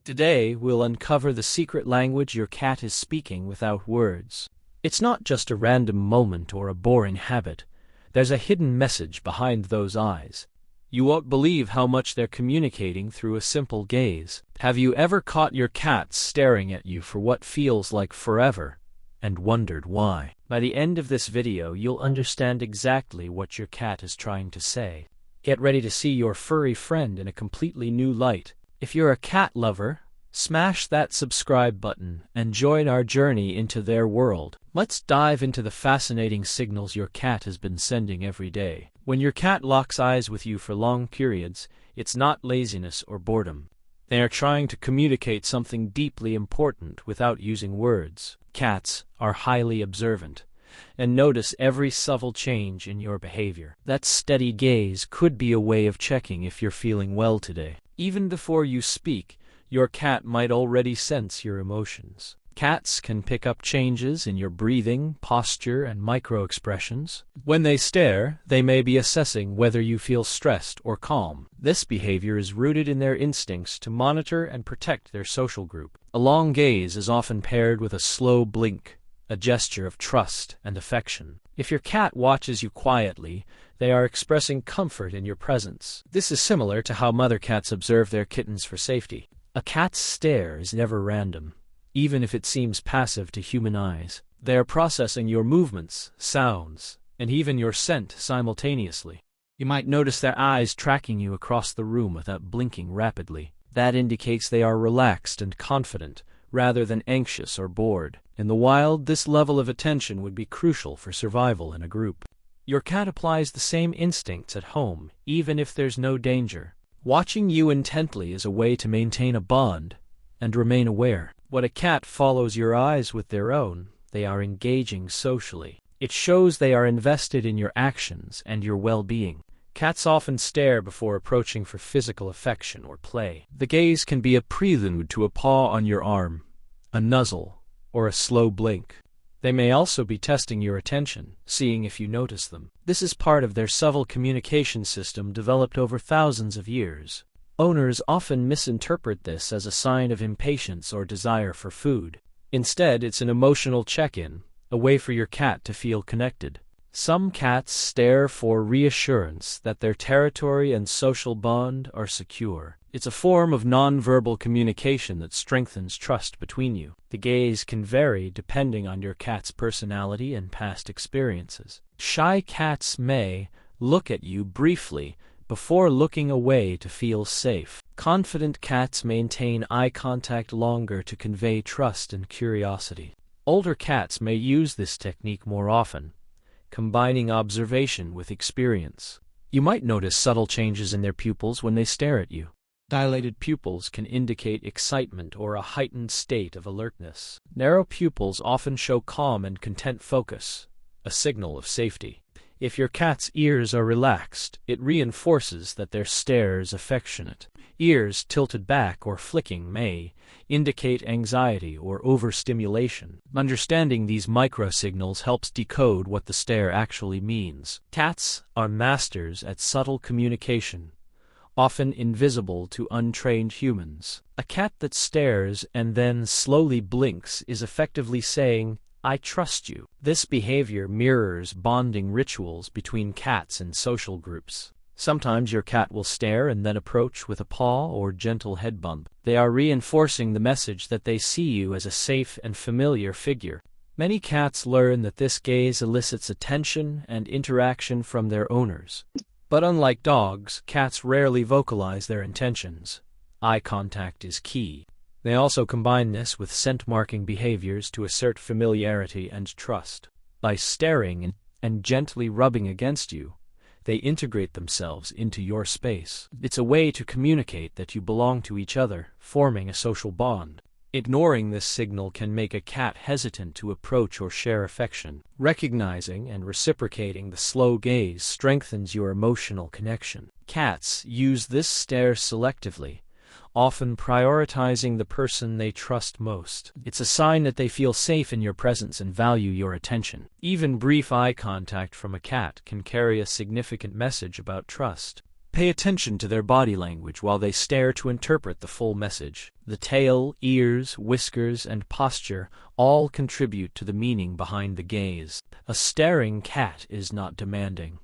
Today, we'll uncover the secret language your cat is speaking without words. It's not just a random moment or a boring habit. There's a hidden message behind those eyes. You won't believe how much they're communicating through a simple gaze. Have you ever caught your cat staring at you for what feels like forever and wondered why? By the end of this video, you'll understand exactly what your cat is trying to say. Get ready to see your furry friend in a completely new light. If you're a cat lover, smash that subscribe button and join our journey into their world. Let's dive into the fascinating signals your cat has been sending every day. When your cat locks eyes with you for long periods, it's not laziness or boredom. They are trying to communicate something deeply important without using words. Cats are highly observant and notice every subtle change in your behavior. That steady gaze could be a way of checking if you're feeling well today. Even before you speak, your cat might already sense your emotions. Cats can pick up changes in your breathing, posture, and micro-expressions. When they stare, they may be assessing whether you feel stressed or calm. This behavior is rooted in their instincts to monitor and protect their social group. A long gaze is often paired with a slow blink, a gesture of trust and affection. If your cat watches you quietly, they are expressing comfort in your presence. This is similar to how mother cats observe their kittens for safety. A cat's stare is never random, even if it seems passive to human eyes. They are processing your movements, sounds, and even your scent simultaneously. You might notice their eyes tracking you across the room without blinking rapidly. That indicates they are relaxed and confident, rather than anxious or bored. In the wild, this level of attention would be crucial for survival in a group. Your cat applies the same instincts at home, even if there's no danger. Watching you intently is a way to maintain a bond and remain aware. When a cat follows your eyes with their own, they are engaging socially. It shows they are invested in your actions and your well-being. Cats often stare before approaching for physical affection or play. The gaze can be a prelude to a paw on your arm, a nuzzle, or a slow blink. They may also be testing your attention, seeing if you notice them. This is part of their subtle communication system developed over thousands of years. Owners often misinterpret this as a sign of impatience or desire for food. Instead, it's an emotional check-in, a way for your cat to feel connected. Some cats stare for reassurance that their territory and social bond are secure. It's a form of non-verbal communication that strengthens trust between you. The gaze can vary depending on your cat's personality and past experiences. Shy cats may look at you briefly before looking away to feel safe. Confident cats maintain eye contact longer to convey trust and curiosity. Older cats may use this technique more often, combining observation with experience. You might notice subtle changes in their pupils when they stare at you. Dilated pupils can indicate excitement or a heightened state of alertness. Narrow pupils often show calm and content focus, a signal of safety. If your cat's ears are relaxed, it reinforces that their stare is affectionate. Ears tilted back or flicking may indicate anxiety or overstimulation. Understanding these microsignals helps decode what the stare actually means. Cats are masters at subtle communication, often invisible to untrained humans. A cat that stares and then slowly blinks is effectively saying, "I trust you." This behavior mirrors bonding rituals between cats in social groups. Sometimes your cat will stare and then approach with a paw or gentle head bump. They are reinforcing the message that they see you as a safe and familiar figure. Many cats learn that this gaze elicits attention and interaction from their owners. But unlike dogs, cats rarely vocalize their intentions. Eye contact is key. They also combine this with scent-marking behaviors to assert familiarity and trust. By staring and gently rubbing against you, they integrate themselves into your space. It's a way to communicate that you belong to each other, forming a social bond. Ignoring this signal can make a cat hesitant to approach or share affection. Recognizing and reciprocating the slow gaze strengthens your emotional connection. Cats use this stare selectively, often prioritizing the person they trust most. It's a sign that they feel safe in your presence and value your attention. Even brief eye contact from a cat can carry a significant message about trust. Pay attention to their body language while they stare to interpret the full message. The tail, ears, whiskers, and posture all contribute to the meaning behind the gaze. A staring cat is not demanding.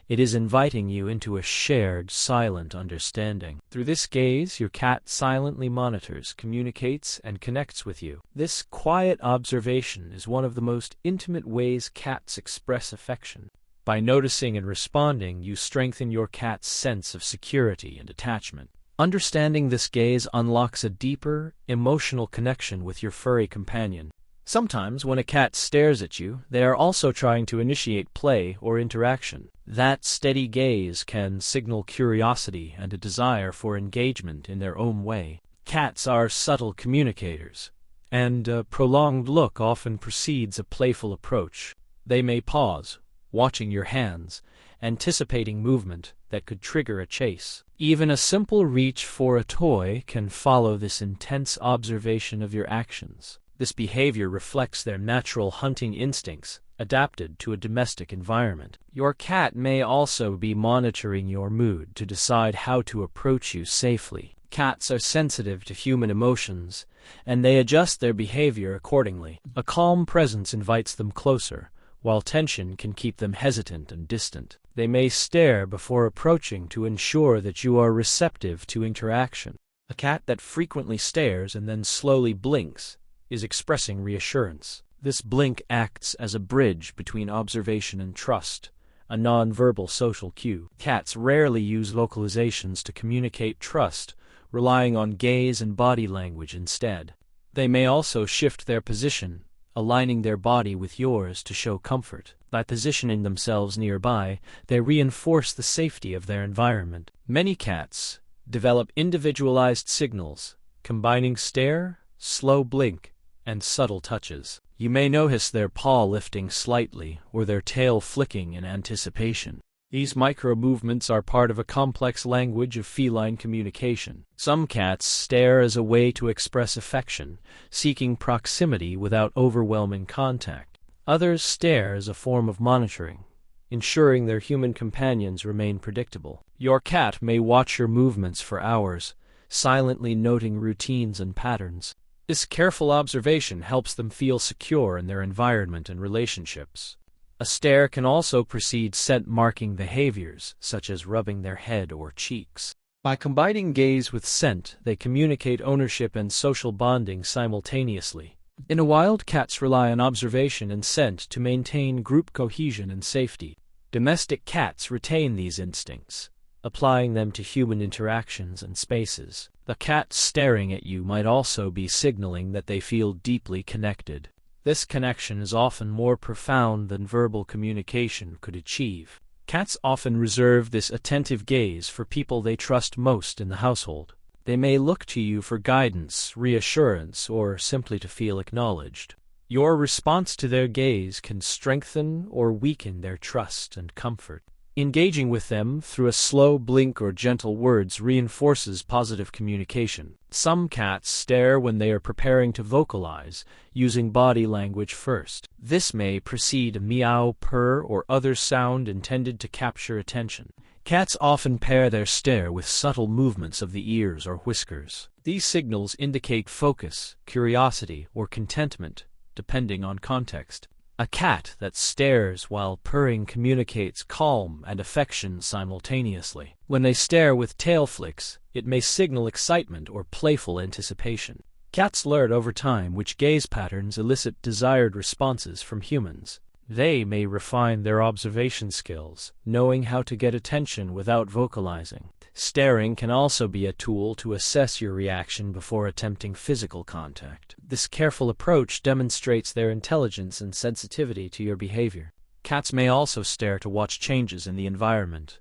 It is inviting you into a shared, silent understanding. Through this gaze, your cat silently monitors, communicates, and connects with you. This quiet observation is one of the most intimate ways cats express affection. By noticing and responding, you strengthen your cat's sense of security and attachment. Understanding this gaze unlocks a deeper, emotional connection with your furry companion. Sometimes, when a cat stares at you, they are also trying to initiate play or interaction. That steady gaze can signal curiosity and a desire for engagement in their own way. Cats are subtle communicators, and a prolonged look often precedes a playful approach. They may pause, watching your hands, anticipating movement that could trigger a chase. Even a simple reach for a toy can follow this intense observation of your actions. This behavior reflects their natural hunting instincts, adapted to a domestic environment. Your cat may also be monitoring your mood to decide how to approach you safely. Cats are sensitive to human emotions, and they adjust their behavior accordingly. A calm presence invites them closer, while tension can keep them hesitant and distant. They may stare before approaching to ensure that you are receptive to interaction. A cat that frequently stares and then slowly blinks is expressing reassurance. This blink acts as a bridge between observation and trust, a non-verbal social cue. Cats rarely use vocalizations to communicate trust, relying on gaze and body language instead. They may also shift their position, aligning their body with yours to show comfort. By positioning themselves nearby, they reinforce the safety of their environment. Many cats develop individualized signals, combining stare, slow blink, and subtle touches. You may notice their paw lifting slightly or their tail flicking in anticipation. These micro-movements are part of a complex language of feline communication. Some cats stare as a way to express affection, seeking proximity without overwhelming contact. Others stare as a form of monitoring, ensuring their human companions remain predictable. Your cat may watch your movements for hours, silently noting routines and patterns. This careful observation helps them feel secure in their environment and relationships. A stare can also precede scent-marking behaviors, such as rubbing their head or cheeks. By combining gaze with scent, they communicate ownership and social bonding simultaneously. In a wild, cats rely on observation and scent to maintain group cohesion and safety. Domestic cats retain these instincts, applying them to human interactions and spaces. The cat staring at you might also be signaling that they feel deeply connected. This connection is often more profound than verbal communication could achieve. Cats often reserve this attentive gaze for people they trust most in the household. They may look to you for guidance, reassurance, or simply to feel acknowledged. Your response to their gaze can strengthen or weaken their trust and comfort. Engaging with them through a slow blink or gentle words reinforces positive communication. Some cats stare when they are preparing to vocalize, using body language first. This may precede a meow, purr, or other sound intended to capture attention. Cats often pair their stare with subtle movements of the ears or whiskers. These signals indicate focus, curiosity, or contentment, depending on context. A cat that stares while purring communicates calm and affection simultaneously. When they stare with tail flicks, it may signal excitement or playful anticipation. Cats learn over time which gaze patterns elicit desired responses from humans. They may refine their observation skills, knowing how to get attention without vocalizing. Staring can also be a tool to assess your reaction before attempting physical contact. This careful approach demonstrates their intelligence and sensitivity to your behavior. Cats may also stare to watch changes in the environment,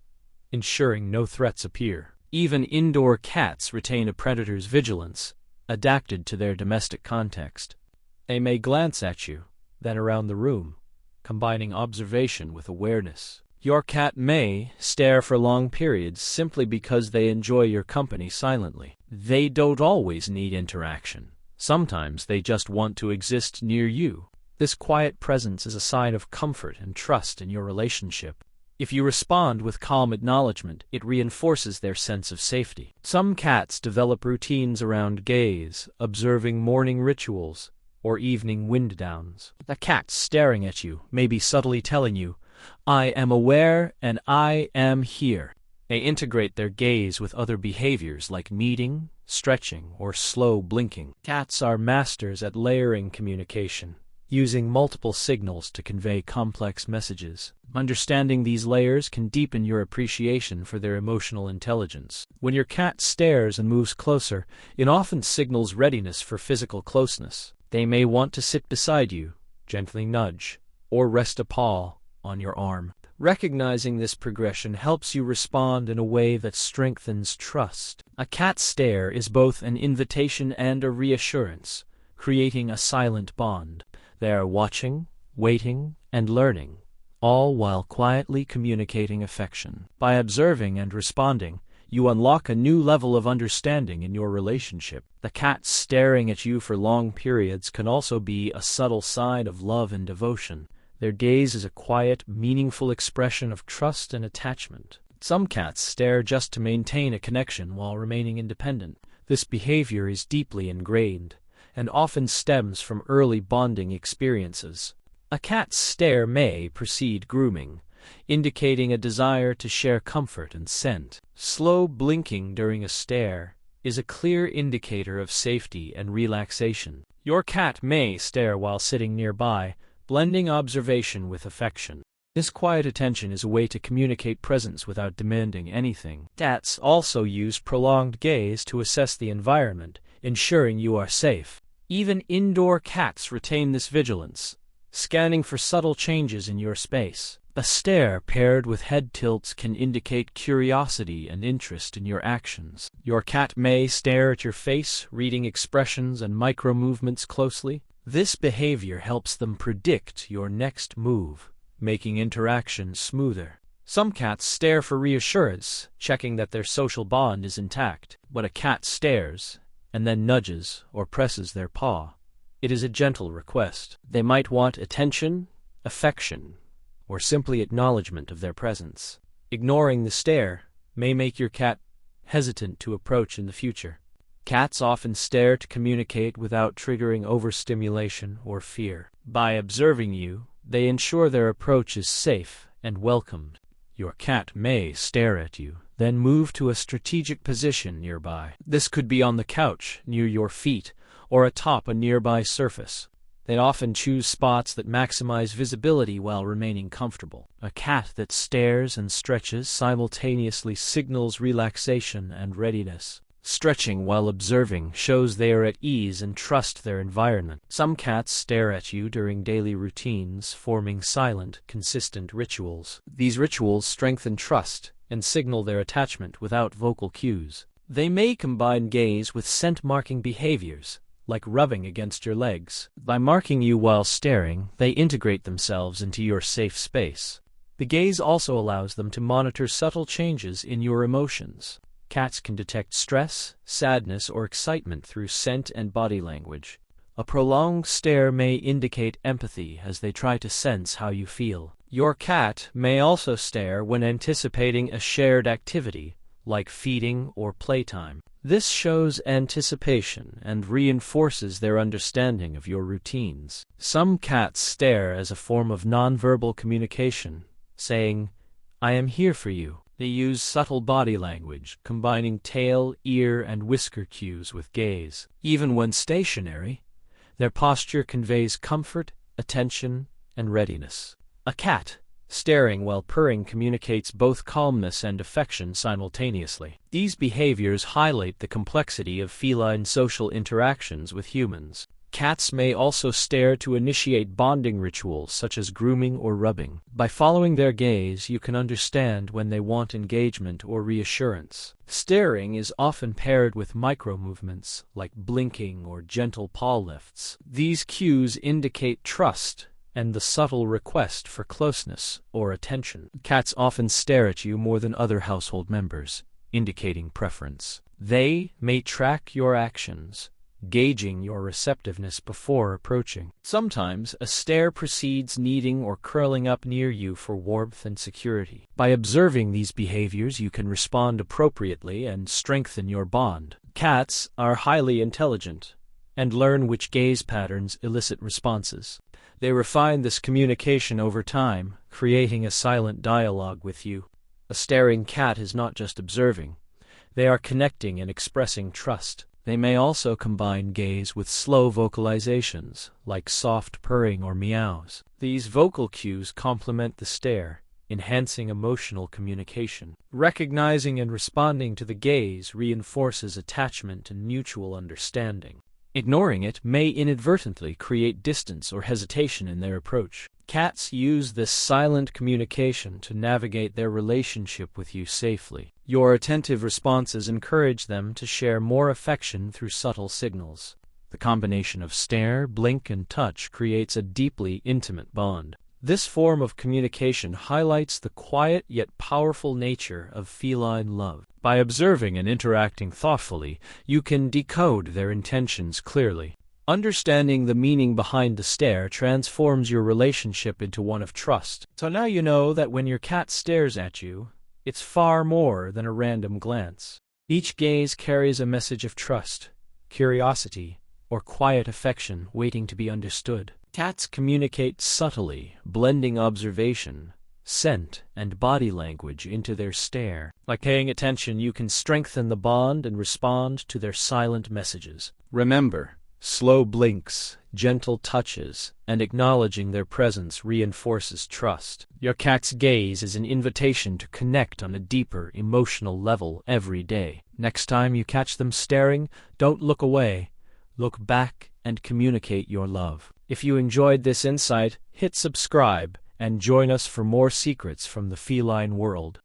ensuring no threats appear. Even indoor cats retain a predator's vigilance, adapted to their domestic context. They may glance at you, then around the room, combining observation with awareness. Your cat may stare for long periods simply because they enjoy your company silently. They don't always need interaction. Sometimes they just want to exist near you. This quiet presence is a sign of comfort and trust in your relationship. If you respond with calm acknowledgement, it reinforces their sense of safety. Some cats develop routines around gaze, observing morning rituals, or evening wind downs. A cat staring at you may be subtly telling you, "I am aware and I am here." They integrate their gaze with other behaviors like kneading, stretching, or slow blinking. Cats are masters at layering communication, using multiple signals to convey complex messages. Understanding these layers can deepen your appreciation for their emotional intelligence. When your cat stares and moves closer, it often signals readiness for physical closeness. They may want to sit beside you, gently nudge, or rest a paw on your arm. Recognizing this progression helps you respond in a way that strengthens trust. A cat stare is both an invitation and a reassurance, creating a silent bond. They are watching, waiting, and learning, all while quietly communicating affection. By observing and responding, you unlock a new level of understanding in your relationship. The cat staring at you for long periods can also be a subtle sign of love and devotion. Their gaze is a quiet, meaningful expression of trust and attachment. Some cats stare just to maintain a connection while remaining independent. This behavior is deeply ingrained and often stems from early bonding experiences. A cat's stare may precede grooming, indicating a desire to share comfort and scent. Slow blinking during a stare is a clear indicator of safety and relaxation. Your cat may stare while sitting nearby, blending observation with affection. This quiet attention is a way to communicate presence without demanding anything. Cats also use prolonged gaze to assess the environment, ensuring you are safe. Even indoor cats retain this vigilance, scanning for subtle changes in your space. A stare paired with head tilts can indicate curiosity and interest in your actions. Your cat may stare at your face, reading expressions and micro-movements closely. This behavior helps them predict your next move, making interaction smoother. Some cats stare for reassurance, checking that their social bond is intact. When a cat stares and then nudges or presses their paw, it is a gentle request. They might want attention, affection, or simply acknowledgement of their presence. Ignoring the stare may make your cat hesitant to approach in the future. Cats often stare to communicate without triggering overstimulation or fear. By observing you, they ensure their approach is safe and welcomed. Your cat may stare at you, then move to a strategic position nearby. This could be on the couch, near your feet, or atop a nearby surface. They often choose spots that maximize visibility while remaining comfortable. A cat that stares and stretches simultaneously signals relaxation and readiness. Stretching while observing shows they are at ease and trust their environment. Some cats stare at you during daily routines, forming silent, consistent rituals. These rituals strengthen trust and signal their attachment without vocal cues. They may combine gaze with scent-marking behaviors, like rubbing against your legs. By marking you while staring, they integrate themselves into your safe space. The gaze also allows them to monitor subtle changes in your emotions. Cats can detect stress, sadness, or excitement through scent and body language. A prolonged stare may indicate empathy as they try to sense how you feel. Your cat may also stare when anticipating a shared activity, like feeding or playtime. This shows anticipation and reinforces their understanding of your routines. Some cats stare as a form of nonverbal communication, saying, "I am here for you." They use subtle body language, combining tail, ear, and whisker cues with gaze. Even when stationary, their posture conveys comfort, attention, and readiness. A cat staring while purring communicates both calmness and affection simultaneously. These behaviors highlight the complexity of feline social interactions with humans. Cats may also stare to initiate bonding rituals such as grooming or rubbing. By following their gaze, you can understand when they want engagement or reassurance. Staring is often paired with micro-movements like blinking or gentle paw lifts. These cues indicate trust and the subtle request for closeness or attention. Cats often stare at you more than other household members, indicating preference. They may track your actions, gauging your receptiveness before approaching. Sometimes a stare precedes kneading or curling up near you for warmth and security. By observing these behaviors, you can respond appropriately and strengthen your bond. Cats are highly intelligent and learn which gaze patterns elicit responses. They refine this communication over time, creating a silent dialogue with you. A staring cat is not just observing. They are connecting and expressing trust. They may also combine gaze with slow vocalizations, like soft purring or meows. These vocal cues complement the stare, enhancing emotional communication. Recognizing and responding to the gaze reinforces attachment and mutual understanding. Ignoring it may inadvertently create distance or hesitation in their approach. Cats use this silent communication to navigate their relationship with you safely. Your attentive responses encourage them to share more affection through subtle signals. The combination of stare, blink, and touch creates a deeply intimate bond. This form of communication highlights the quiet yet powerful nature of feline love. By observing and interacting thoughtfully, you can decode their intentions clearly. Understanding the meaning behind the stare transforms your relationship into one of trust. So now you know that when your cat stares at you, it's far more than a random glance. Each gaze carries a message of trust, curiosity, or quiet affection waiting to be understood. Cats communicate subtly, blending observation, scent, and body language into their stare. By paying attention, you can strengthen the bond and respond to their silent messages. Remember, slow blinks, gentle touches, and acknowledging their presence reinforces trust. Your cat's gaze is an invitation to connect on a deeper emotional level every day. Next time you catch them staring, don't look away. Look back and communicate your love. If you enjoyed this insight, hit subscribe and join us for more secrets from the feline world.